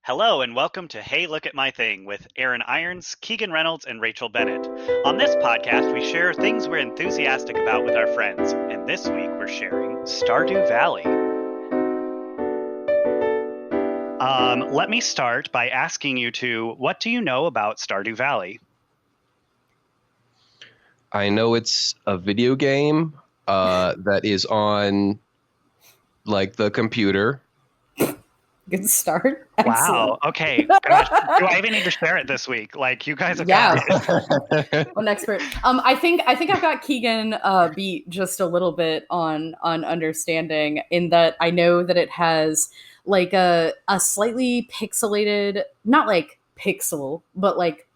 Hello and welcome to Hey Look at My Thing with Aaron Irons, Keegan Reynolds, and Rachel Bennett. On this podcast, we share things we're enthusiastic about with our friends, and this week we're sharing Stardew Valley. Let me start by asking you two, what do you know about Stardew Valley? I know it's a video game that is on like the computer. Good start. Wow. Excellent. Okay. Gosh, do I even need to share it this week? Like, you guys have got I'm an expert. I think I've got Keegan beat just a little bit on understanding, in that I know that it has like a slightly pixelated, not like pixel, but like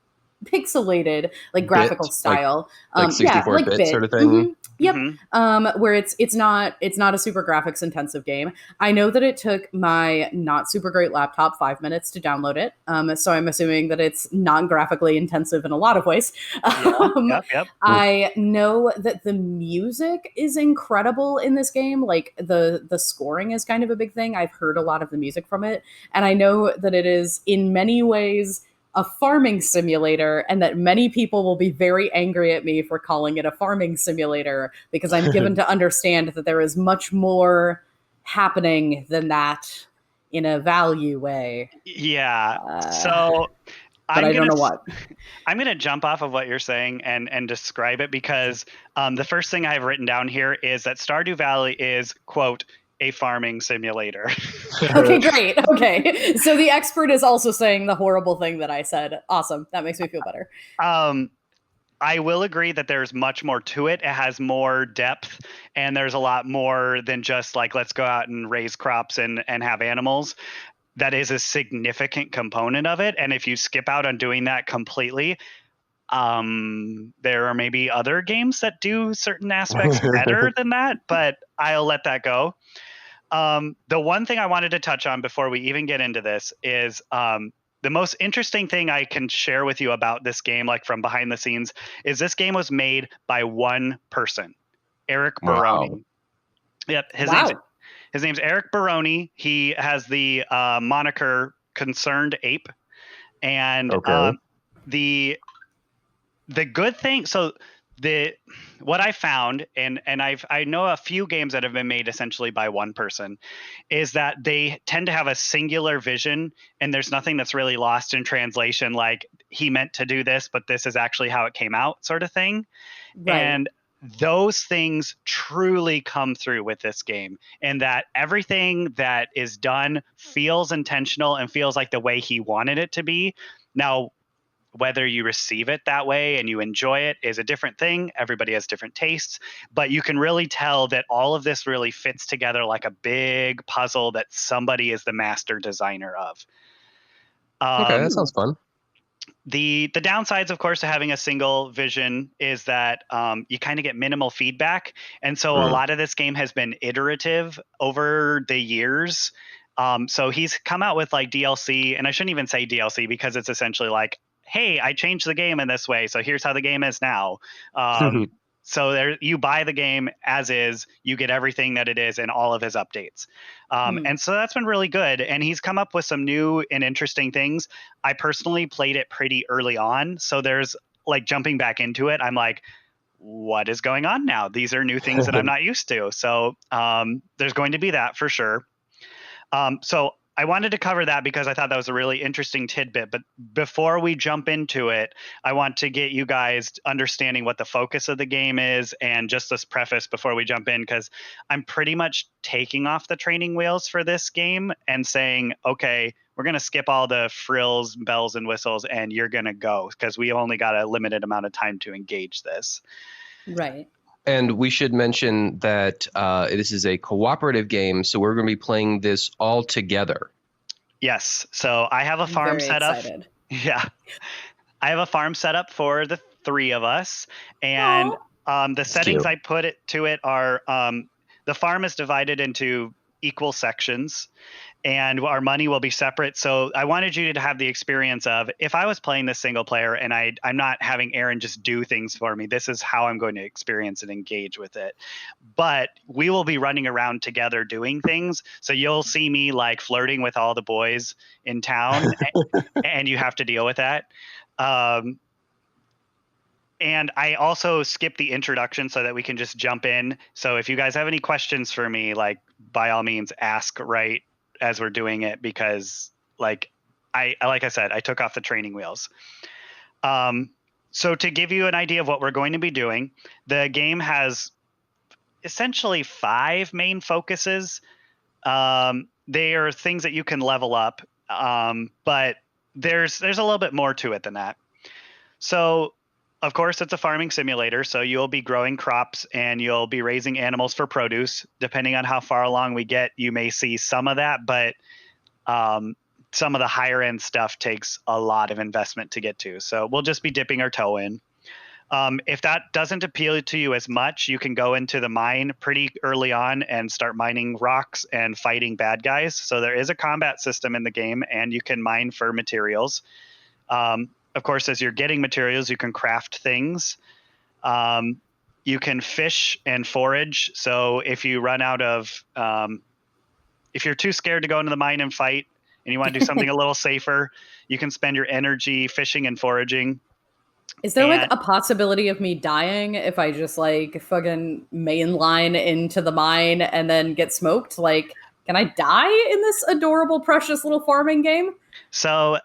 pixelated, like graphical Bit, style. like 64 bit bit sort of thing. Yep. Mhm. Where it's not a super graphics intensive game. I know that it took my not super great laptop 5 minutes to download it. So I'm assuming that it's non-graphically intensive in a lot of ways. Yep. I know that the music is incredible in this game. Like the scoring is kind of a big thing. I've heard a lot of the music from it, and I know that it is in many ways a farming simulator, and that many people will be very angry at me for calling it a farming simulator, because I'm given to understand that there is much more happening than that in a value way. Yeah. So But I don't know what. I'm going to jump off of what you're saying and describe it, because the first thing I have written down here is that Stardew Valley is, quote, a farming simulator. Okay, great. Okay. So the expert is also saying the horrible thing that I said. Awesome. That makes me feel better. I will agree that there's much more to it. It has more depth, and there's a lot more than just like, let's go out and raise crops and have animals. That is a significant component of it. And if you skip out on doing that completely, there are maybe other games that do certain aspects better than that, but I'll let that go. The one thing I wanted to touch on before we even get into this is the most interesting thing I can share with you about this game, like from behind the scenes, is this game was made by one person, Eric Baroni. Wow. Yep, Wow. his name's Eric Baroni. He has the moniker Concerned Ape, and Okay. the good thing. So what I found, and I know a few games that have been made essentially by one person, is that they tend to have a singular vision, and there's nothing that's really lost in translation, like he meant to do this, but this is actually how it came out, sort of thing. Right. And those things truly come through with this game, and that everything that is done feels intentional and feels like the way he wanted it to be. Now, whether you receive it that way and you enjoy it is a different thing. Everybody has different tastes, but you can really tell that all of this really fits together like a big puzzle that somebody is the master designer of. Okay, that sounds fun. The downsides, of course, to having a single vision is that you kind of get minimal feedback. And so a lot of this game has been iterative over the years. So he's come out with like DLC, and I shouldn't even say DLC because it's essentially like, hey, I changed the game in this way, so here's how the game is now. So there, you buy the game as is, you get everything that it is and all of his updates. And so that's been really good. And he's come up with some new and interesting things. I personally played it pretty early on. So there's like jumping back into it, I'm like, what is going on now? These are new things that I'm not used to. So there's going to be that for sure. So I wanted to cover that because I thought that was a really interesting tidbit. But before we jump into it, I want to get you guys understanding what the focus of the game is, and just this preface before we jump in, because I'm pretty much taking off the training wheels for this game and saying, okay, we're going to skip all the frills, bells, and whistles, and you're going to go, because we only got a limited amount of time to engage this. Right. And we should mention that this is a cooperative game, so we're going to be playing this all together. Yes. So I have a farm set up. Yeah. I have a farm set up for the three of us. And the settings I put it to it are the farm is divided into equal sections, and our money will be separate. So I wanted you to have the experience of, if I was playing this single player and I'm not having Aaron just do things for me, this is how I'm going to experience and engage with it. But we will be running around together doing things. So you'll see me like flirting with all the boys in town and you have to deal with that. And I also skip the introduction so that we can just jump in. So if you guys have any questions for me, like by all means ask right as we're doing it, because like I said, I took off the training wheels. So to give you an idea of what we're going to be doing, the game has essentially 5 main focuses. They are things that you can level up, but there's a little bit more to it than that. So of course, it's a farming simulator, so you'll be growing crops and you'll be raising animals for produce. Depending on how far along we get, you may see some of that, but some of the higher end stuff takes a lot of investment to get to. So we'll just be dipping our toe in. If that doesn't appeal to you as much, you can go into the mine pretty early on and start mining rocks and fighting bad guys. So there is a combat system in the game, and you can mine for materials. Of course, as you're getting materials, you can craft things. You can fish and forage. So if you run out of, if you're too scared to go into the mine and fight and you want to do something a little safer, you can spend your energy fishing and foraging. Is there like a possibility of me dying if I just like fucking mainline into the mine and then get smoked? Like, can I die in this adorable, precious little farming game? So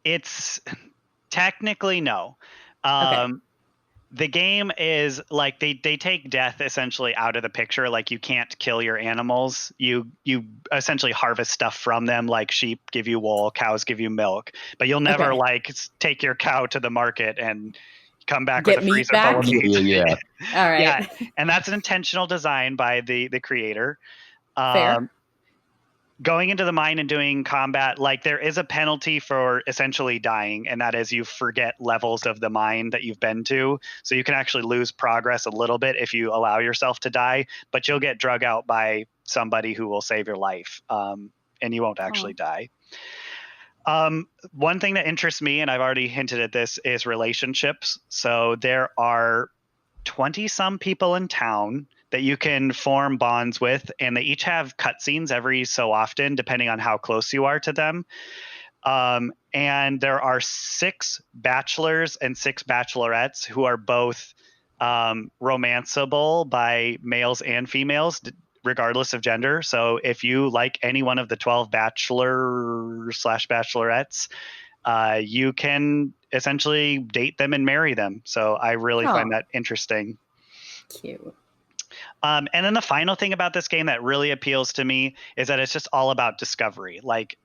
it's technically no. Okay. The game is like they take death essentially out of the picture. Like you can't kill your animals. You essentially harvest stuff from them, like sheep give you wool, cows give you milk, but you'll never like take your cow to the market and come back with a freezer full of meat. Yeah. All right. Yeah, and that's an intentional design by the creator. Fair. Going into the mine and doing combat, like there is a penalty for essentially dying, and that is you forget levels of the mine that you've been to. So you can actually lose progress a little bit if you allow yourself to die, but you'll get drug out by somebody who will save your life, and you won't actually die. One thing that interests me, and I've already hinted at this, is relationships. So there are 20 some people in town that you can form bonds with, and they each have cutscenes every so often, depending on how close you are to them. And there are 6 bachelors and 6 bachelorettes who are both romanceable by males and females, regardless of gender. So if you like any one of the 12 bachelor/bachelorettes, you can essentially date them and marry them. So I really find that interesting. Cute. And then the final thing about this game that really appeals to me is that it's just all about discovery. Like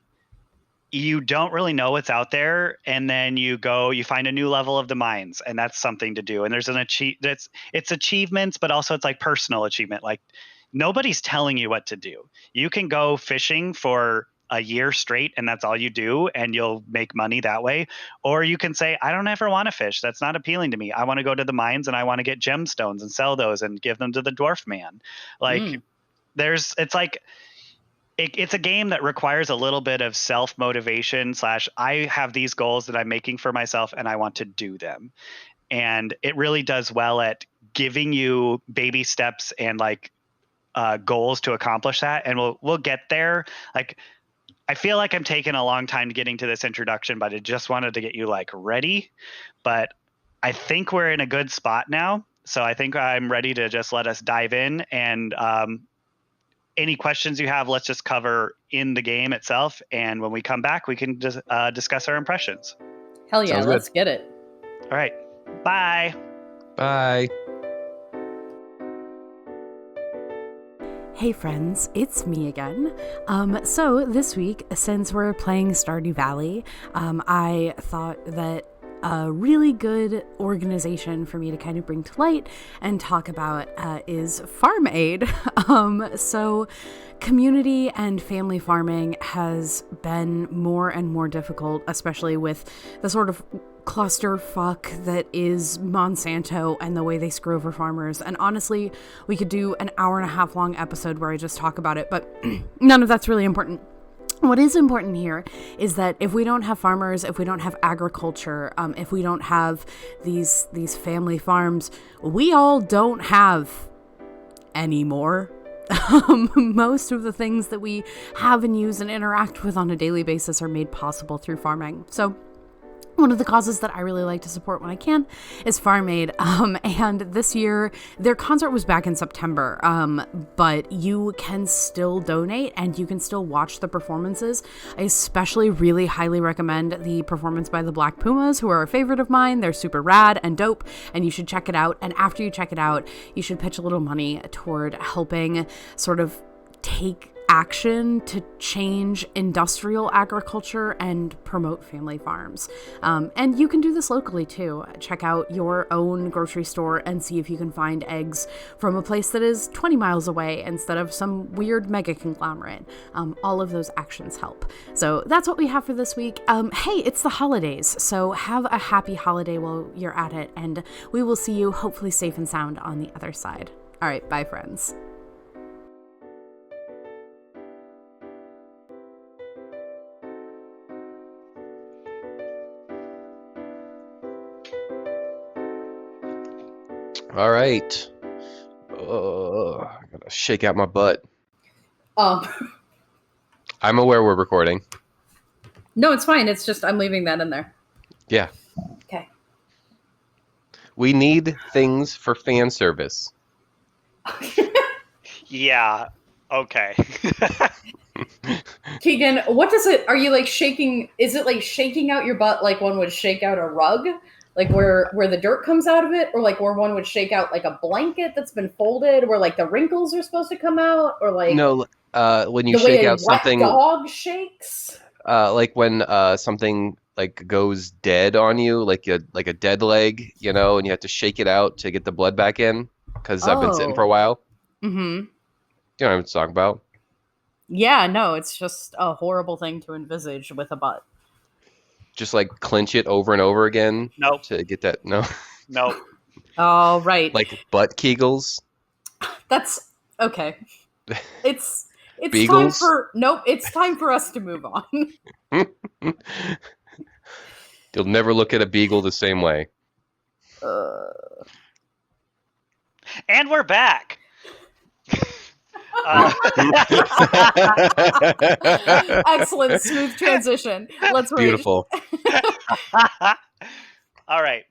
you don't really know what's out there, and then you find a new level of the mines, and that's something to do. And there's it's achievements, but also it's like personal achievement. Like nobody's telling you what to do. You can go fishing for a year straight and that's all you do, and you'll make money that way. Or you can say, I don't ever want to fish. That's not appealing to me. I want to go to the mines and I want to get gemstones and sell those and give them to the dwarf man. Like it's like, it's a game that requires a little bit of self-motivation / I have these goals that I'm making for myself and I want to do them. And it really does well at giving you baby steps and like goals to accomplish that. And we'll get there. Like, I feel like I'm taking a long time getting to this introduction, but I just wanted to get you like ready. But I think we're in a good spot now. So I think I'm ready to just let us dive in, and any questions you have, let's just cover in the game itself. And when we come back, we can just discuss our impressions. Hell yeah, let's get it. All right. Bye. Bye. Hey friends, it's me again. So this week, since we're playing Stardew Valley, I thought that a really good organization for me to kind of bring to light and talk about is Farm Aid. So community and family farming has been more and more difficult, especially with the sort of clusterfuck that is Monsanto and the way they screw over farmers. And honestly, we could do an 1.5 hour long episode where I just talk about it, but none of that's really important. What is important here is that if we don't have farmers, if we don't have agriculture, if we don't have these family farms, we all don't have anymore. Most of the things that we have and use and interact with on a daily basis are made possible through farming. So one of the causes that I really like to support when I can is Farm Aid. And this year, their concert was back in September, but you can still donate and you can still watch the performances. I especially really highly recommend the performance by the Black Pumas, who are a favorite of mine. They're super rad and dope, and you should check it out. And after you check it out, you should pitch a little money toward helping sort of take action to change industrial agriculture and promote family farms. And you can do this locally too. Check out your own grocery store and see if you can find eggs from a place that is 20 miles away instead of some weird mega conglomerate. All of those actions help. So that's what we have for this week. Hey, it's the holidays, so have a happy holiday while you're at it, and we will see you hopefully safe and sound on the other side. All right, bye friends. All right. I gotta shake out my butt. I'm aware we're recording. No, it's fine. It's just I'm leaving that in there. Yeah. Okay. We need things for fan service. Yeah. Okay. Keegan, what does it? Are you like shaking? Is it like shaking out your butt like one would shake out a rug? Like where the dirt comes out of it, or like where one would shake out like a blanket that's been folded, where like the wrinkles are supposed to come out, or like no, when you the shake way a out something, wet dog shakes. Like when something like goes dead on you, like a dead leg, you know, and you have to shake it out to get the blood back in because I've been sitting for a while. Mm-hmm. You know what I'm talking about? Yeah, no, it's just a horrible thing to envisage with a butt. Just like clench it over and over again. Nope. To get that. No. Nope. Oh, right. Like butt kegels. That's okay. It's Beagles? it's time for us to move on. You'll never look at a beagle the same way. And we're back. Excellent, smooth transition. Let's rate. Beautiful. All right.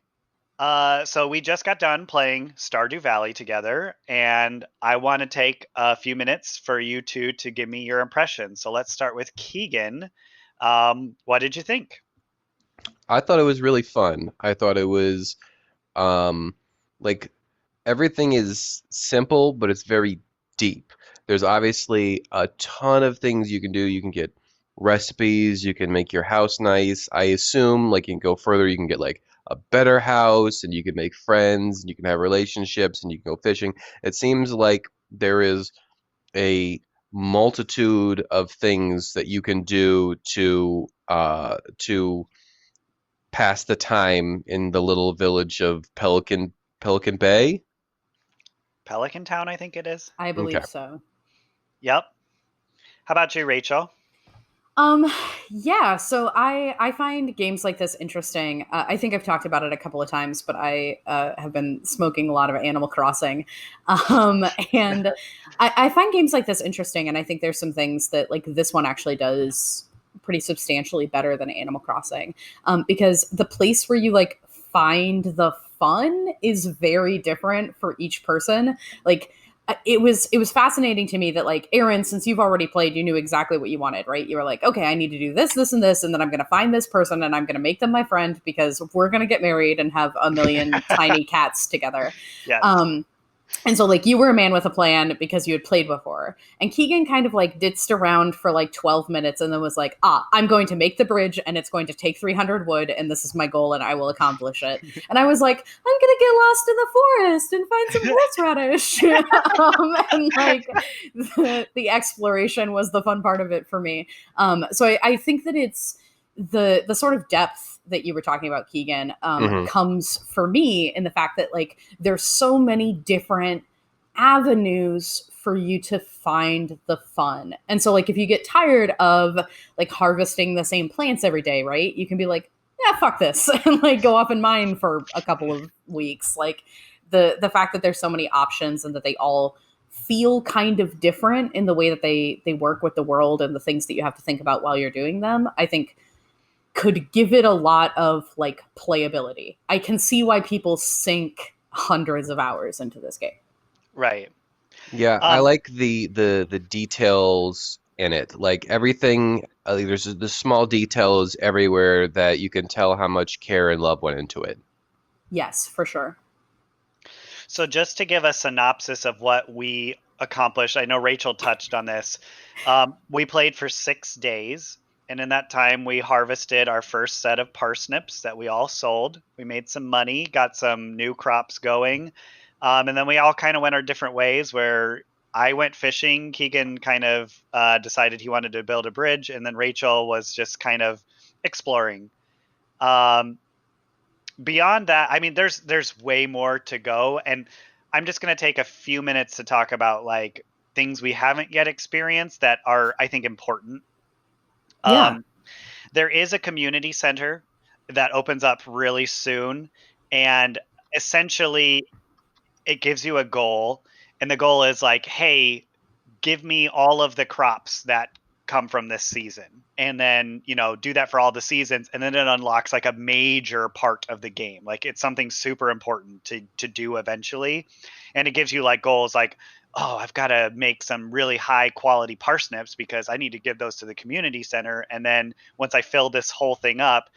So we just got done playing Stardew Valley together, and I want to take a few minutes for you two to give me your impressions. So let's start with Keegan. What did you think? I thought it was really fun. I thought it was like everything is simple, but it's very deep. There's obviously a ton of things you can do. You can get recipes, you can make your house nice. I assume like you can go further, you can get like a better house, and you can make friends, and you can have relationships, and you can go fishing. It seems like there is a multitude of things that you can do to pass the time in the little village of Pelican Bay. Pelican Town, I think it is. I believe Okay. so. Yep. How about you, Rachel? Yeah, so I find games like this interesting. I think I've talked about it a couple of times, but I have been smoking a lot of Animal Crossing. And I find games like this interesting, and I think there's some things that like this one actually does pretty substantially better than Animal Crossing. Because the place where you like find the fun is very different for each person. Like it was fascinating to me that like, Aaron, since you've already played, you knew exactly what you wanted, right? You were like, okay, I need to do this, this, and this, and then I'm going to find this person and I'm going to make them my friend because we're going to get married and have a million tiny cats together. Yes. And so like you were a man with a plan because you had played before. And Keegan kind of like ditzed around for like 12 minutes and then was like, I'm going to make the bridge and it's going to take 300 wood and this is my goal and I will accomplish it. And I was like, I'm going to get lost in the forest and find some horseradish. And like the exploration was the fun part of it for me. So I think that it's the sort of depth that you were talking about, Keegan, comes for me in the fact that like there's so many different avenues for you to find the fun. And so like if you get tired of like harvesting the same plants every day, right? You can be like, yeah, fuck this, and like go off and mine for a couple of weeks. Like the fact that there's so many options and that they all feel kind of different in the way that they work with the world and the things that you have to think about while you're doing them, I think could give it a lot of like playability. I can see why people sink hundreds of hours into this game. Right. Yeah, I like the details in it. Like everything, there's the small details everywhere that you can tell how much care and love went into it. Yes, for sure. So just to give a synopsis of what we accomplished, I know Rachel touched on this. We played for 6 days, and in that time we harvested our first set of parsnips that we all sold. We made some money, got some new crops going, and then we all kind of went our different ways, where I went fishing. Keegan kind of decided he wanted to build a bridge, and then Rachel was just kind of exploring. Beyond that, I mean, there's way more to go, and I'm just going to take a few minutes to talk about like things we haven't yet experienced that are, I think, important. Yeah. There is a community center that opens up really soon, and essentially it gives you a goal, and the goal is like, hey, give me all of the crops that come from this season, and then do that for all the seasons, and then it unlocks like a major part of the game. Like it's something super important to do eventually, and it gives you like goals like, oh, I've got to make some really high quality parsnips because I need to give those to the community center, and then once I fill this whole thing up,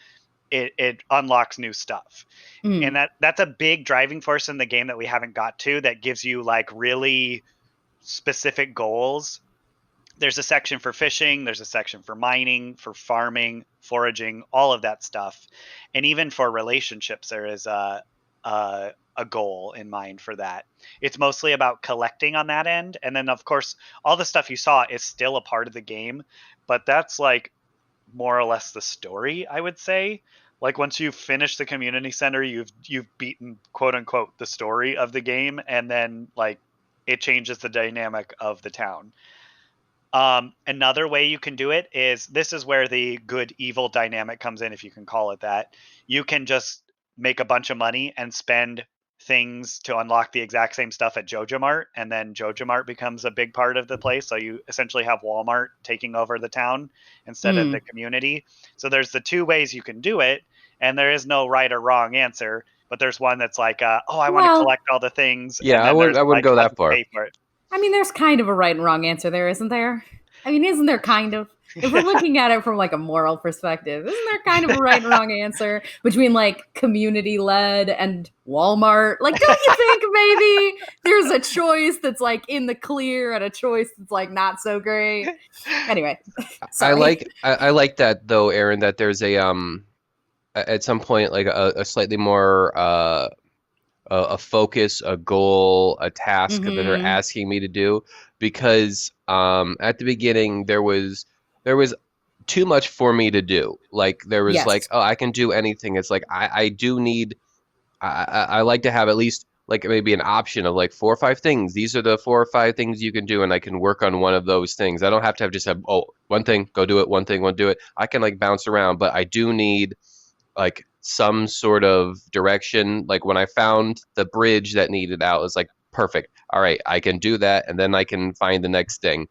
it unlocks new stuff. And that's a big driving force in the game that we haven't got to, that gives you like really specific goals. There's a section for fishing, there's a section for mining, for farming, foraging, all of that stuff. And even for relationships, there is a goal in mind for that. It's mostly about collecting on that end. And then, of course, all the stuff you saw is still a part of the game, but that's like more or less the story, I would say. Like once you've finished the community center, you've beaten, quote unquote, the story of the game, and then like it changes the dynamic of the town. Another way you can do it is, this is where the good evil dynamic comes in, if you can call it that. You can just make a bunch of money and spend things to unlock the exact same stuff at Joja Mart, and then Joja Mart becomes a big part of the place. So you essentially have Walmart taking over the town instead of the community. So there's the two ways you can do it, and there is no right or wrong answer. But there's one that's like, oh, I want to collect all the things. Yeah, and then I wouldn't like, go how that to far. pay for it. I mean, there's kind of a right and wrong answer there, isn't there? I mean, isn't there kind of? If we're looking at it from like a moral perspective, isn't there kind of a right and wrong answer between like community led and Walmart? Like, don't you think maybe there's a choice that's like in the clear and a choice that's like not so great? Anyway, sorry. I like that though, Aaron, that there's a at some point like a slightly more a focus, a goal, a task that they're asking me to do, because at the beginning there was too much for me to do. Like there was like, oh, I can do anything. It's like I do need I like to have at least like maybe an option of like 4 or 5 things. These are the 4 or 5 things you can do, and I can work on one of those things. I don't have to have one thing, go do it, one thing, do it. I can like bounce around, but I do need like some sort of direction. Like when I found the bridge that needed out, it was like perfect. All right, I can do that, and then I can find the next thing.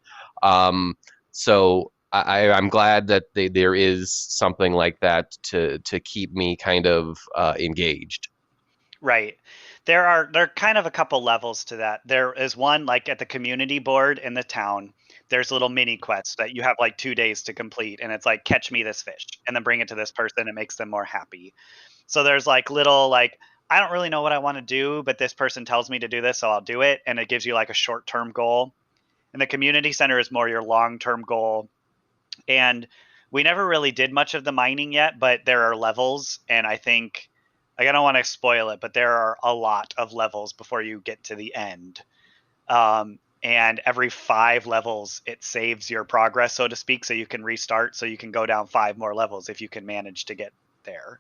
So I'm glad that there is something like that to keep me kind of engaged. Right. There are kind of a couple levels to that. There is one like at the community board in the town. There's little mini quests that you have like 2 days to complete, and it's like, catch me this fish and then bring it to this person. It makes them more happy. So there's like little like, I don't really know what I want to do, but this person tells me to do this, so I'll do it, and it gives you like a short-term goal. And the community center is more your long-term goal. And we never really did much of the mining yet, but there are levels, and I think, like, I don't want to spoil it, but there are a lot of levels before you get to the end. and every 5 levels it saves your progress, so to speak, so you can restart, so you can go down 5 more levels if you can manage to get there.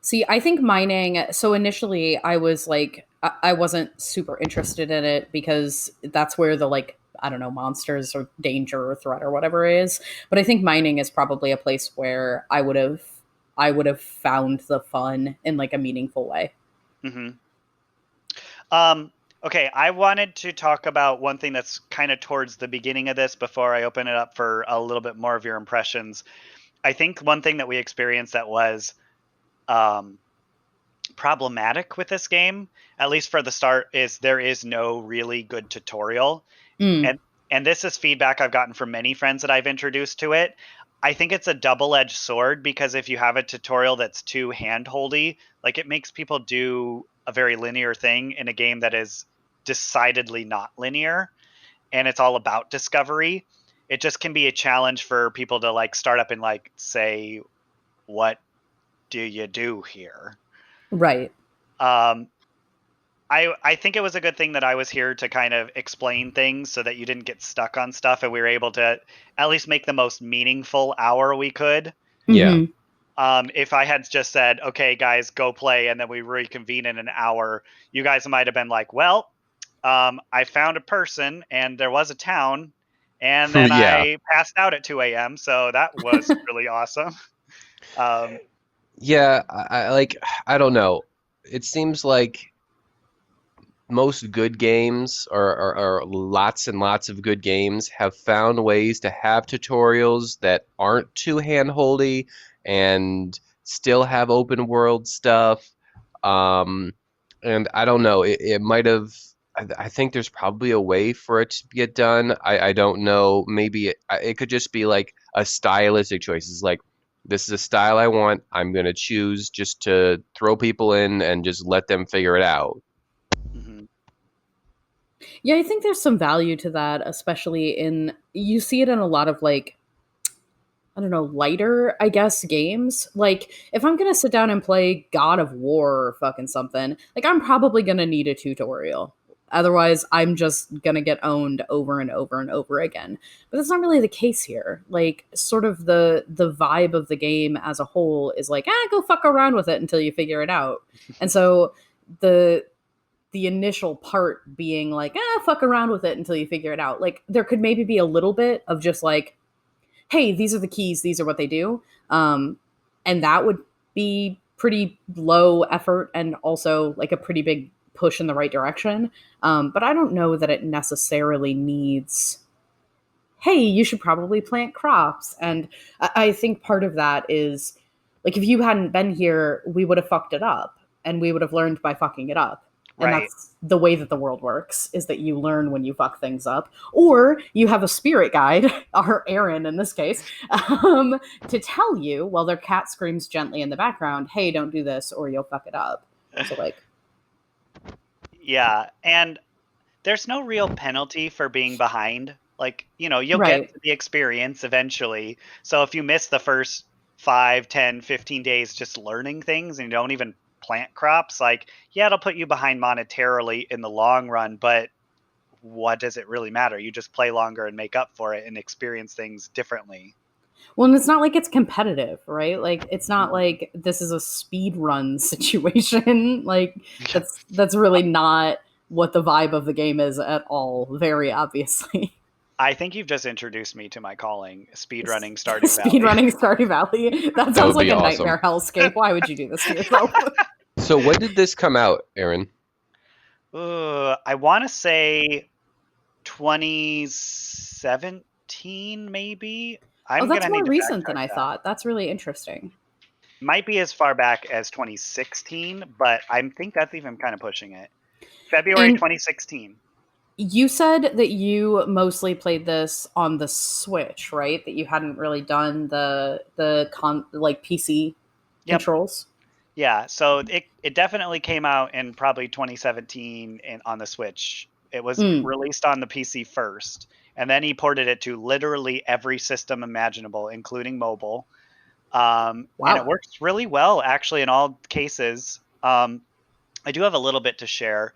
See, I think mining. So initially, I was like, I wasn't super interested in it because that's where the like, I don't know, monsters or danger or threat or whatever is. But I think mining is probably a place where I would have found the fun in like a meaningful way. Mm-hmm. Okay, I wanted to talk about one thing that's kind of towards the beginning of this before I open it up for a little bit more of your impressions. I think one thing that we experienced that was um, problematic with this game, at least for the start, is there is no really good tutorial. Mm, And this is feedback I've gotten from many friends that I've introduced to it. I think it's a double-edged sword because if you have a tutorial that's too hand-holdy, like it makes people do a very linear thing in a game that is decidedly not linear and it's all about discovery. It just can be a challenge for people to like start up and like say, what do you do here? right. Um, I think it was a good thing that I was here to kind of explain things so that you didn't get stuck on stuff and we were able to at least make the most meaningful hour we could. Yeah. Hmm. If I had just said, okay, guys, go play, and then we reconvene in an hour, you guys might have been like, well, I found a person and there was a town, and then Yeah. I passed out at 2 a.m., so that was really awesome. Um, Yeah, I like I don't know. It seems like most good games or lots and lots of good games have found ways to have tutorials that aren't too handholdy and still have open world stuff. Um, and I don't know, it might have. I think there's probably a way for it to get done. I don't know. Maybe it could just be like a stylistic choice. It's like, this is a style I want. I'm gonna choose just to throw people in and just let them figure it out. mhm. Yeah, I think there's some value to that, especially in you see it in a lot of like I don't know, lighter, I guess, games. Like, if I'm gonna sit down and play God of War or fucking something, like I'm probably gonna need a tutorial. Otherwise, I'm just gonna get owned over and over and over again. But that's not really the case here. Like, sort of the vibe of the game as a whole is like, go fuck around with it until you figure it out. And so the the initial part being like, fuck around with it until you figure it out. Like, there could maybe be a little bit of just like, hey, these are the keys, these are what they do. And that would be pretty low effort and also like a pretty big push in the right direction. But I don't know that it necessarily needs, hey, you should probably plant crops. And I think part of that is like, if you hadn't been here, we would have fucked it up and we would have learned by fucking it up. And Right. that's the way that the world works, is that you learn when you fuck things up, or you have a spirit guide, or Aaron in this case, to tell you while their cat screams gently in the background, hey, don't do this or you'll fuck it up. So like, Yeah, and there's no real penalty for being behind. Like, you'll get right. to the experience eventually. So if you miss the first 5, 10, 15 days just learning things and you don't even plant crops, like, yeah, it'll put you behind monetarily in the long run, but what does it really matter? You just play longer and make up for it and experience things differently. Well, and it's not like it's competitive, right? Like it's not Mhm. like this is a speed run situation. Like that's really not what the vibe of the game is at all, very obviously. I think you've just introduced me to my calling, speedrunning Stardew Speed Valley. running Stardew Valley. That That sounds would like be a awesome. nightmare hellscape. Why would you do this to yourself? So when did this come out, Aaron? I want to say 2017, maybe. Oh, I'm that's gonna more need to fact recent than check I that. thought. That's really interesting. Might be as far back as 2016, but I think that's even kind of pushing it. February And 2016. you said that you mostly played this on the Switch, right? That you hadn't really done like PC Yep. controls. Yeah. So it definitely came out in probably 2017 on the Switch. It was Mm, released on the PC first, and then he ported it to literally every system imaginable, including mobile. And it wow. works really well, actually, in all cases. I do have a little bit to share.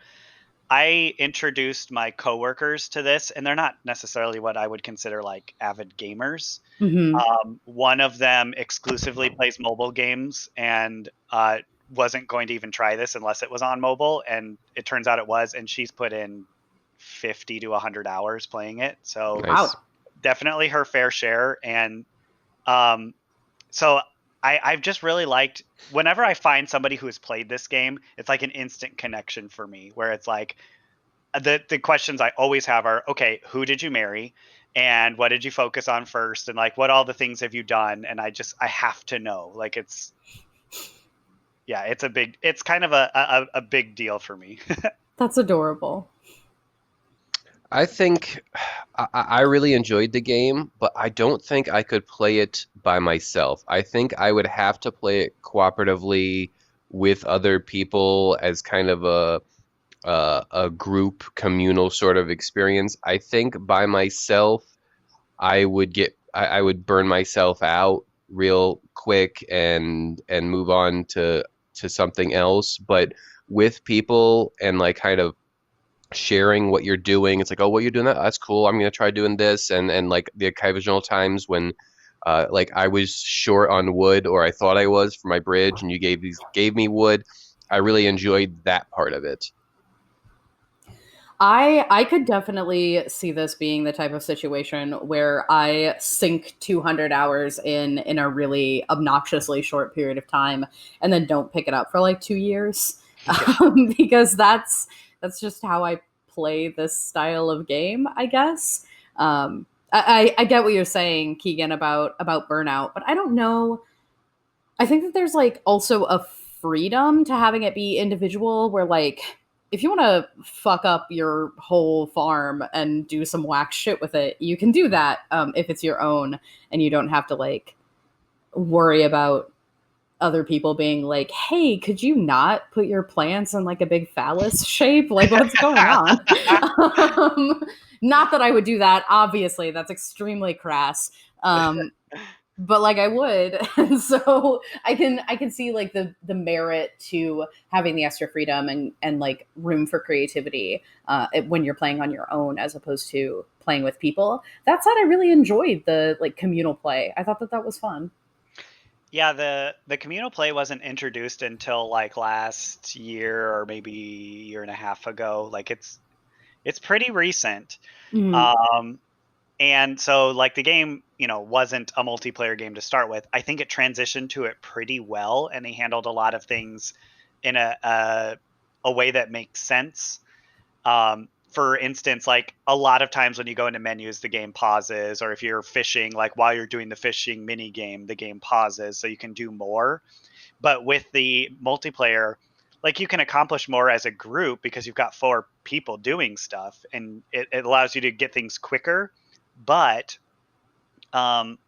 I introduced my coworkers to this, and they're not necessarily what I would consider like avid gamers. Mm-hmm. One of them exclusively plays mobile games and wasn't going to even try this unless it was on mobile, and it turns out it was, and she's put in 50 to 100 hours playing it. So Nice. Wow. definitely her fair share. And um, so I've just really liked whenever I find somebody who has played this game, it's like an instant connection for me where it's like the questions I always have are, okay, who did you marry? And what did you focus on first? And like, what all the things have you done? And I have to know. Like, it's kind of a big deal for me. That's adorable. I think I really enjoyed the game, but I don't think I could play it by myself. I think I would have to play it cooperatively with other people as kind of a group communal sort of experience. I think by myself, I would burn myself out real quick and move on to something else. But with people and like kind of sharing what you're doing. It's like, oh, what you're doing that's cool. I'm gonna try doing this, and like the occasional times when, like I was short on wood, or I thought I was for my bridge, and you gave me wood. I really enjoyed that part of it. I could definitely see this being the type of situation where I sink 200 hours in a really obnoxiously short period of time and then don't pick it up for like 2 years. Yeah. Because that's just how I play this style of game, I guess. I get what you're saying, Keegan, about burnout, but I don't know. I think that there's like also a freedom to having it be individual where like if you want to fuck up your whole farm and do some whack shit with it, you can do that if it's your own and you don't have to like worry about other people being like, "Hey, could you not put your plants in like a big phallus shape? Like, what's going on?" Not that I would do that. Obviously, that's extremely crass. But like I would, and so I can see like the merit to having the extra freedom and like room for creativity when you're playing on your own as opposed to playing with people. That said, I really enjoyed the like communal play. I thought that that was fun. Yeah, the communal play wasn't introduced until like last year or maybe year and a half ago. Like it's pretty recent. Mm, Um, And so, like, the game, wasn't a multiplayer game to start with. I think it transitioned to it pretty well, and they handled a lot of things in a way that makes sense. For instance, like a lot of times when you go into menus, the game pauses, or if you're fishing, like while you're doing the fishing mini game, the game pauses so you can do more. But with the multiplayer, like you can accomplish more as a group because you've got four people doing stuff, and it allows you to get things quicker. But um,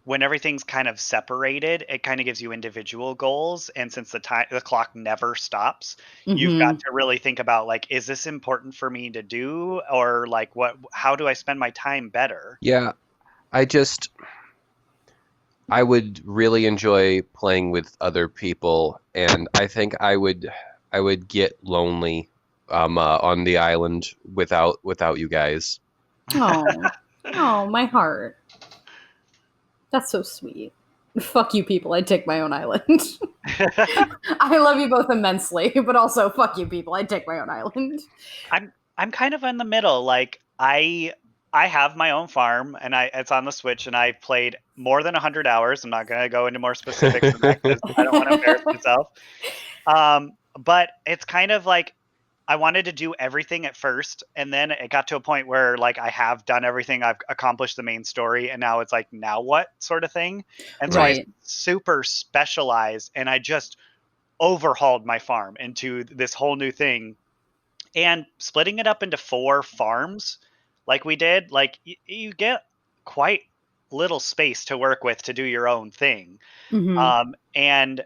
when everything's kind of separated, it kind of gives you individual goals. And since the clock never stops, you've got hmm. to really think about like, is this important for me to do, or like how do I spend my time better? Yeah, I just I would really enjoy playing with other people, and I think I would get lonely on the island without you guys. Oh, oh, my heart. That's so sweet. Fuck you, people. I'd take my own island. I love you both immensely, but also fuck you, people. I'd take my own island. I'm kind of in the middle. Like I have my own farm, and it's on the Switch, and I've played more than 100 hours. I'm not going to go into more specifics than that because I don't want to embarrass myself. But it's kind of like I wanted to do everything at first, and then it got to a point where like I have done everything, I've accomplished the main story, and now it's like now what sort of thing. And so I Right. Right. super specialized, and I just overhauled my farm into this whole new thing, and splitting it up into four farms like we did, like you get quite little space to work with to do your own thing. Hmm. And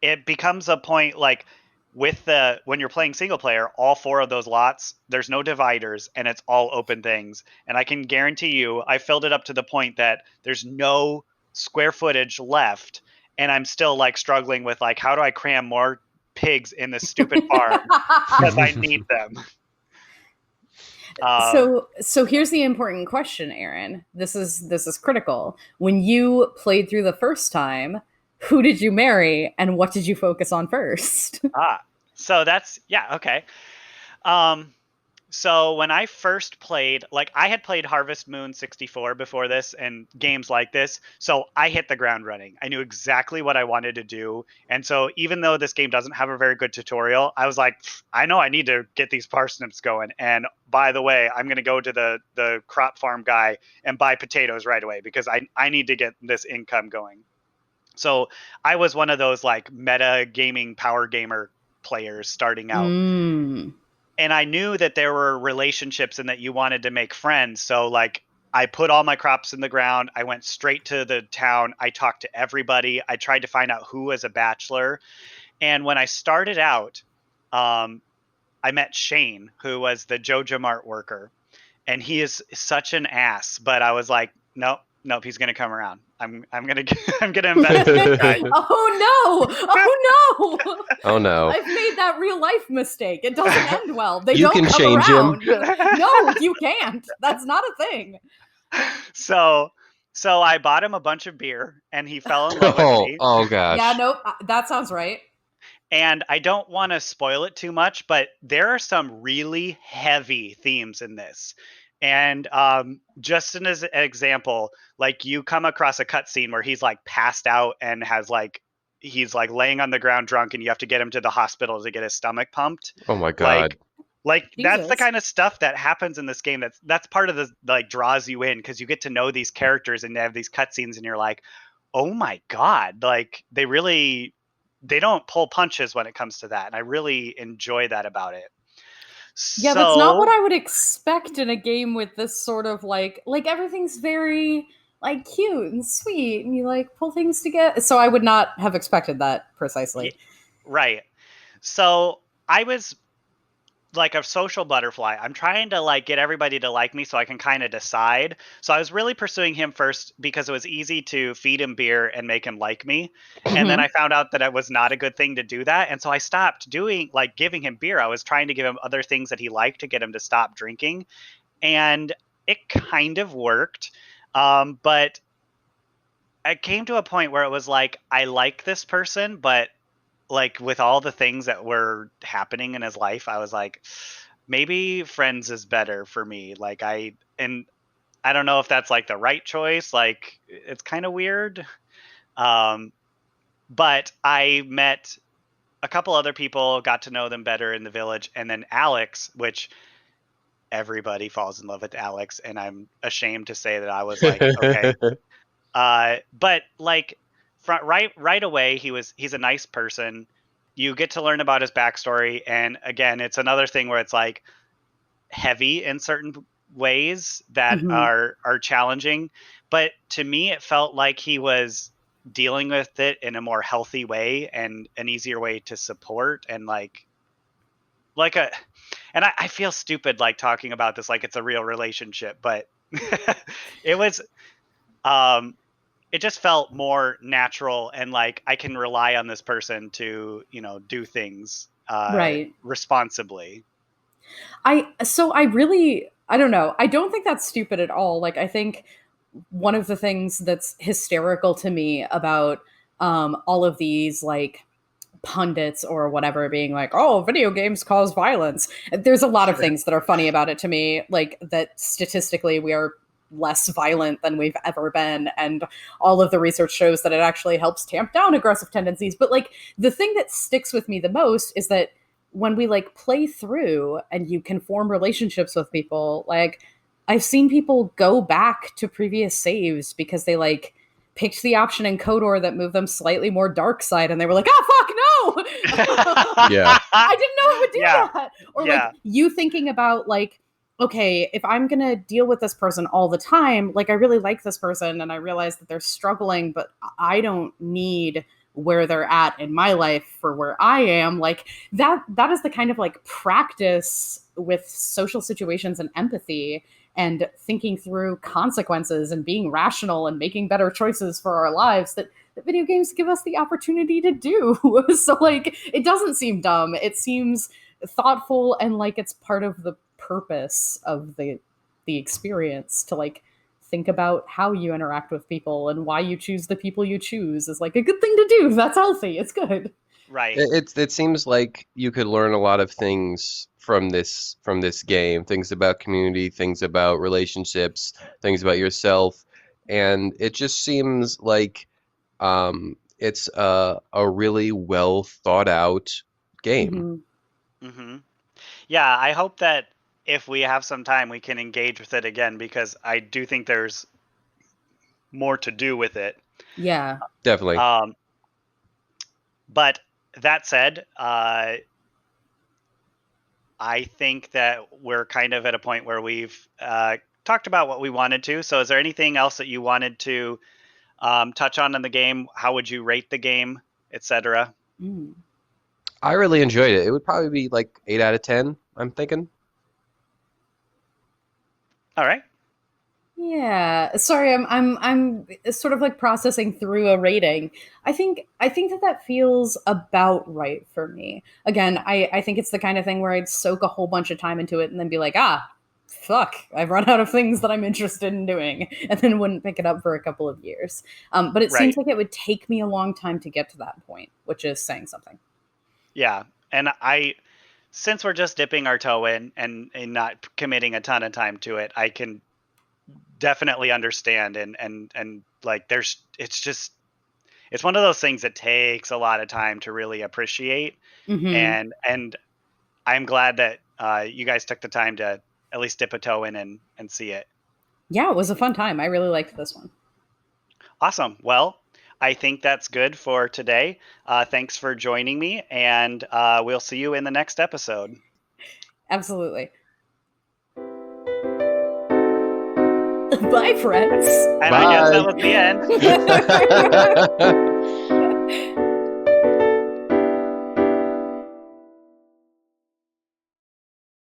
it becomes a point like with the when you're playing single player, all four of those lots, there's no dividers and it's all open things. And I can guarantee you, I filled it up to the point that there's no square footage left, and I'm still like struggling with like how do I cram more pigs in this stupid farm because I need them. So here's the important question, Aaron. This is critical. When you played through the first time, who did you marry and what did you focus on first? So that's, yeah, okay. So when I first played, like I had played Harvest Moon 64 before this and games like this, so I hit the ground running. I knew exactly what I wanted to do. And so even though this game doesn't have a very good tutorial, I was like, I know I need to get these parsnips going. And by the way, I'm going to go to the crop farm guy and buy potatoes right away because I need to get this income going. So I was one of those like meta gaming power gamer players starting out. And I knew that there were relationships and that you wanted to make friends. So like I put all my crops in the ground. I went straight to the town. I talked to everybody. I tried to find out who was a bachelor. And when I started out, I met Shane, who was the Joja Mart worker. And he is such an ass. But I was like, nope, he's gonna come around. I'm gonna invest in this guy. Oh no! Oh no! I've made that real life mistake. It doesn't end well. They You don't can come change around. him. No, you can't. That's not a thing. So I bought him a bunch of beer, and he fell in love with me. Oh gosh! Yeah, nope. That sounds right. And I don't want to spoil it too much, but there are some really heavy themes in this. And just as an example, like you come across a cutscene where he's like passed out and has like he's like laying on the ground drunk, and you have to get him to the hospital to get his stomach pumped. Oh my god! Like Jesus. that's the kind of stuff that happens in this game. That's part of the like draws you in because you get to know these characters and they have these cutscenes, and you're like, oh my god, like they don't pull punches when it comes to that, and I really enjoy that about it. Yeah, that's not what I would expect in a game with this sort of like everything's very like cute and sweet and you like pull things together. So I would not have expected that precisely. Right. So I was like a social butterfly. I'm trying to like get everybody to like me so I can kind of decide. So I was really pursuing him first because it was easy to feed him beer and make him like me. And then I found out that it was not a good thing to do that. And so I stopped doing like giving him beer. I was trying to give him other things that he liked to get him to stop drinking. And it kind of worked. But I came to a point where it was like, I like this person, but like with all the things that were happening in his life, I was like, maybe friends is better for me. Like I don't know if that's like the right choice. Like it's kind of weird. But I met a couple other people, got to know them better in the village. And then Alex, which everybody falls in love with Alex. And I'm ashamed to say that I was like, okay. But like, right away he's a nice person. You get to learn about his backstory, and again it's another thing where it's like heavy in certain ways that are challenging, but to me it felt like he was dealing with it in a more healthy way and an easier way to support and I feel stupid like talking about this like it's a real relationship, but it was it just felt more natural and like I can rely on this person to, do things right responsibly. I don't know. I don't think that's stupid at all. Like I think one of the things that's hysterical to me about all of these like pundits or whatever being like, oh, video games cause violence. There's a lot of things that are funny about it to me, like that statistically we are less violent than we've ever been, and all of the research shows that it actually helps tamp down aggressive tendencies. But like the thing that sticks with me the most is that when we like play through and you can form relationships with people, like I've seen people go back to previous saves because they like picked the option in KOTOR that moved them slightly more dark side, and they were like, "Oh fuck no!" Yeah, I didn't know it would do that. Or like you thinking about like, okay, if I'm gonna deal with this person all the time, like I really like this person, and I realize that they're struggling, but I don't need where they're at in my life for where I am. Like that is the kind of like practice with social situations and empathy and thinking through consequences and being rational and making better choices for our lives that that video games give us the opportunity to do. So like, it doesn't seem dumb. It seems thoughtful and like it's part of the purpose of the experience to like think about how you interact with people and why you choose the people you choose is like a good thing to do. That's healthy. It's good. Right. It seems like you could learn a lot of things from this game, things about community, things about relationships, things about yourself, and it just seems like it's a really well thought out game. Mm-hmm. Yeah, I hope that if we have some time, we can engage with it again, because I do think there's more to do with it. Yeah. Definitely. But that said, I think that we're kind of at a point where we've talked about what we wanted to. So is there anything else that you wanted to touch on in the game? How would you rate the game, etc.? I really enjoyed it. It would probably be like 8 out of 10, I'm thinking. All right. Yeah. Sorry, I'm sort of like processing through a rating. I think that feels about right for me. Again, I think it's the kind of thing where I'd soak a whole bunch of time into it and then be like, fuck, I've run out of things that I'm interested in doing, and then wouldn't pick it up for a couple of years. But it seems like it would take me a long time to get to that point, which is saying something. Yeah. And since we're just dipping our toe in and not committing a ton of time to it, I can definitely understand and like it's one of those things that takes a lot of time to really appreciate. And I'm glad that you guys took the time to at least dip a toe in and see it. Yeah, it was a fun time. I really liked this one. Awesome. Well, I think that's good for today. Thanks for joining me, and we'll see you in the next episode. Absolutely. Bye, friends. And I guess that was the end.